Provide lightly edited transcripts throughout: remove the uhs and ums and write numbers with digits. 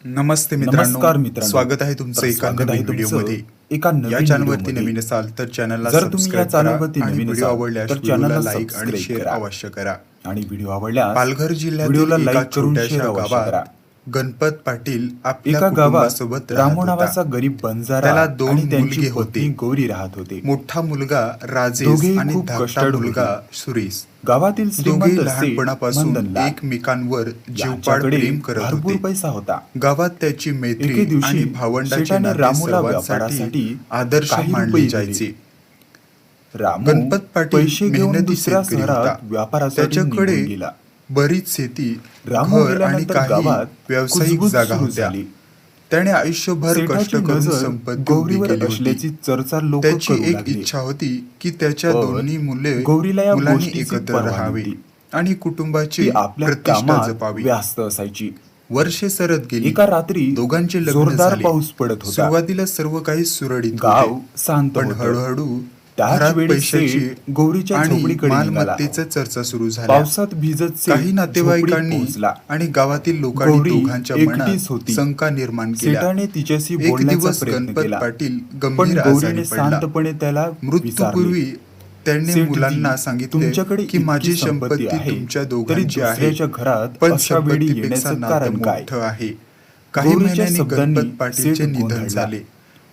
नमस्ते नमस्कार मित्रांनो, मित्रांनो, स्वागत आहे तुमचं एका नवीन व्हिडिओमध्ये. या चॅनलवरती नवीन असाल तर चॅनलला जर तुम्ही या सबस्क्राईब करा चॅनलवरती आणि नवीन व्हिडिओ असाल आवडल्यास तर व्हिडिओला चॅनलला लाईक आणि सबस्क्राईब शेअर करा अवश्य करा. आणि व्हिडिओ आवडल्यास पालघर जिल्ह्यातील व्हिडिओला एका लाईक करून शेअर छोट्याशा अवश्य गावात करा. गणपत पाटील आपल्या एका गावात कुटुंबासोबत रामू राहत होता. नावाचा गरीब बंजारा त्याला आणि 2 त्यांची मुलगे पत्नी होते. गौरी राहत होते. मोठा मुलगा राजेश दोघेही आणि खूप धाकटा कष्टाळू मुलगा होते. सुरेश. गावातील श्रीमंत दोघेही सेठ लहानपणापासून मंदनलाल एकमेकांवर जीवपाड यांच्याकडे प्रेम करत भरपूर होते. पैसा होता. गावात त्याची एके मैत्री दिवशी आणि भावंडाचे शेठाने नाते रामूला सर्वांसाठी व्यापारासाठी आदर्श काही मानले रुपये दिले. जायचे. रामू गणपत पाटील पैसे घेऊन मेहनती दुसऱ्या शेतकरी होता. शहरात व्यापारासाठी त्याच्याकडे निघून गेला. बरीच शेती, रामू घर आणि गेल्यानंतर काही गावात व्यावसायिक कुजबूज जागा सुरू होत्या. झाली. त्याने आयुष्यभर कष्ट सेठाची करून नजर संपत्ती उभी गौरीवर केली होती. असल्याची चर्चा लोक त्याची करू एक लागले. इच्छा होती की त्याच्या पण दोन्ही गौरीला या मुलांनी गोष्टीची एकत्र पर्वा राहावे नव्हती. आणि कुटुंबाची ती आपल्या प्रतिष्ठा कामात जपावी. व्यस्त असायची. वर्षे सरत गेली. एका रात्री दोघांचे लग्न जोरदार झाले. पाऊस पडत होता. सुरुवातीला सर्व काही सुरळीत गाव होते, शांत पण होतं. हळूहळू त्याच घरात वेळी पैशाची सेठ गौरीच्या आणि झोपडीकडे निघाला. मालमत्तेच्या चर्चा सुरू झाल्या. पावसात भिजत सेठ काही नातेवाईकांनी झोपडीत पोहोचला. आणि गावातील लोकांनी गौरी दोघांच्या एकटीच मनात होती. शंका निर्माण केल्या. सेठाने तिच्याशी एक बोलण्याचा दिवस प्रयत्न गणपत केला, पाटील पण गंभीर आजारी गौरीने पडला. शांतपणे त्याला मृत्यूपूर्वी विचारले, त्याने "सेठजी, मुलांना सांगितले तुमच्याकडे की माझी इतकी संपत्ती संपत्ती आहे, तुमच्या तरी दोघांची आहे, दुसऱ्याच्या घरात पण अशा वेळी संपत्तीपेक्षा येण्याचं नातं कारण काय?" मोठं आहे. काही गौरीच्या महिन्यांनी शब्दांनी गणपत पाटीलचे सेठ निधन गोंधळला. झाले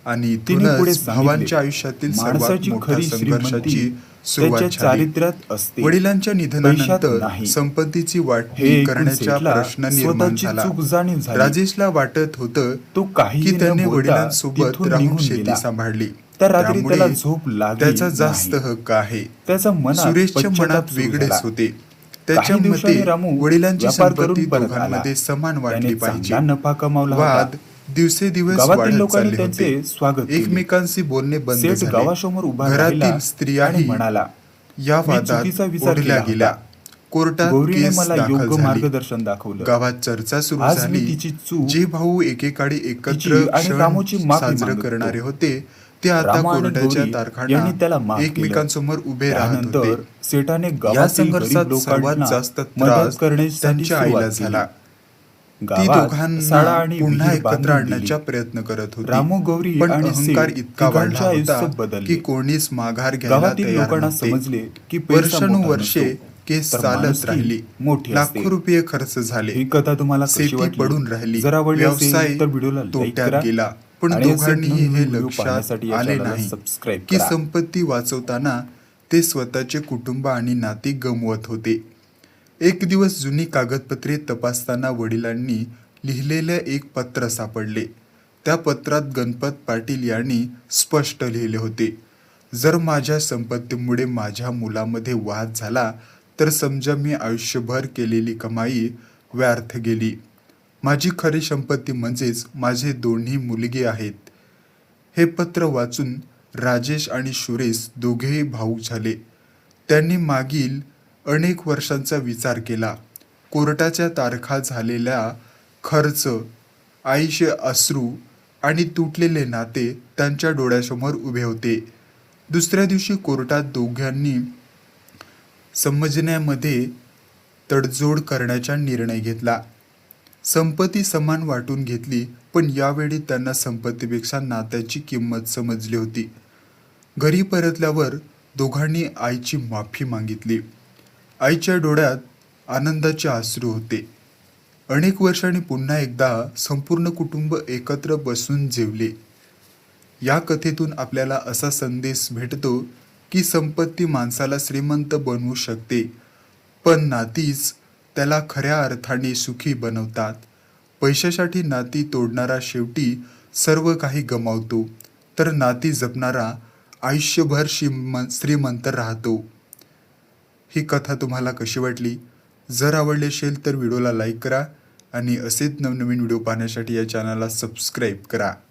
आणि तिने पुढे इथूनच भावांच्या सांगितले, आयुष्यातील सर्वात माणसाची मोठ्या खरी संघर्षाची श्रीमंती सुरुवात त्याच्या झाली. चारित्र्यात असते, वडिलांच्या पैशात निधनानंतर नाही. संपत्तीची हे वाटणी ऐकून करण्याचा सेठला प्रश्न निर्माण स्वतःची झाला. चूक जाणीव झाली. राजेशला वाटत होतं तो काहीही की न त्याने बोलता वडिलांसोबत तिथून राहून निघून शेती गेला. सांभाळली. त्या रात्री त्यामुळे त्याला झोप लागली त्याचा जास्त नाही. हक्क आहे. त्याच्या मनात सुरेशच्या पश्चाताप मनात सुरू वेगळेच झाला. होते. काही त्याच्या दिवसांनी मते रामू वडिलांची व्यापार संपत्ती करून परत आला. दोघांमध्ये समान वाटली त्याने पाहिजे. चांगला नफा कमावला होता. वाद दिवसेदिवस गावातील वाढत लोकांनी चालले त्यांचे होते. स्वागत केले. एकमेकांशी बोलणे बंद सेठ झाले. गावासमोर उभा राहिला घरातील स्त्रियाही आणि म्हणाला, या "मी वादात चुकीचा विचार ओढल्या केला गेल्या. होता. कोर्टात गौरीने केस मला दाखल योग्य झाली. मार्गदर्शन दाखवलं. गावात चर्चा सुरू आज मी झाली. तिची चूक, जे भाऊ एकेकाळी तिची एकत्र आणि रामूची माफी साजरं मागतो. करणारे होते ते आता रामा आणि कोर्टाच्या गौरी तारखांना यांनी त्याला माफ केलं. एकमेकांसमोर उभे राहत त्यानंतर होते. सेठाने या गावातील गरीब संघर्षात सर्वात लोकांना जास्त मदत त्रास करण्यासाठी त्यांच्या आईला सुरुवात झाला. केली. ती गावात दोघांना साडा आणि पुन्हा विहीर एकत्र बांधून आणण्याचा दिली. प्रयत्न करत होती. रामू, गौरी पण आणि अहंकार सेठ इतका वाढला तिघांचे आयुष्य होता बदलले. की कोणीच माघार घ्यायला गावातील तयार लोकांना नव्हते. समजले की पैसा मोठा वर्षानुवर्षे नसतो, केस तर चालत माणुसकी राहिली. मोठी असते. लाखो रुपये खर्च झाले. ही कथा तुम्हाला कशी शेती वाटली? पडून राहिली. जर आवडली असेल व्यवसाय तर व्हिडिओला लाईक तोट्यात करा गेला. पण आणि असेच दोघांनीही नवनवीन हे व्हिडिओ लक्षात पाहण्यासाठी या आले चॅनलला नाही सबस्क्राईब की करा. संपत्ती वाचवताना ते स्वतःचे कुटुंब आणि नाती गमवत होते. एक दिवस जुनी कागदपत्रे तपासताना वडिलांनी लिहिलेले एक पत्र सापडले. त्या पत्रात गणपत पाटील यांनी स्पष्ट लिहिले होते, जर माझ्या संपत्तीमुळे माझ्या मुलामध्ये वाद झाला तर समजा मी आयुष्यभर केलेली कमाई व्यर्थ गेली. माझी खरी संपत्ती म्हणजेच माझे दोन्ही मुलगे आहेत. हे पत्र वाचून राजेश आणि सुरेश दोघेही भावूक झाले. त्यांनी मागील अनेक वर्षांचा विचार केला. कोर्टाच्या तारखा, झालेला खर्च, आईचे अश्रू आणि तुटलेले नाते त्यांच्या डोळ्यासमोर उभे होते. दुसऱ्या दिवशी कोर्टात दोघांनी समजण्यामध्ये तडजोड करण्याचा निर्णय घेतला. संपत्ती समान वाटून घेतली, पण यावेळी त्यांना संपत्तीपेक्षा नात्याची किंमत समजली होती. घरी परतल्यावर दोघांनी आईची माफी मागितली. आईच्या डोळ्यात आनंदाचे अश्रू होते. अनेक वर्षांनी पुन्हा एकदा संपूर्ण कुटुंब एकत्र बसून जेवले. या कथेतून आपल्याला असा संदेश भेटतो की संपत्ती माणसाला श्रीमंत बनवू शकते, पण नातीच त्याला खऱ्या अर्थाने सुखी बनवतात. पैशासाठी नाती तोडणारा शेवटी सर्व काही गमावतो, तर नाती जपणारा आयुष्यभर श्रीमंत राहतो. ही कथा तुम्हाला कशी वाटली? जर आवडली असेल तर व्हिडिओला लाईक करा आणि असेच नवनवीन व्हिडिओ पाहण्यासाठी या चॅनलला सबस्क्राईब करा.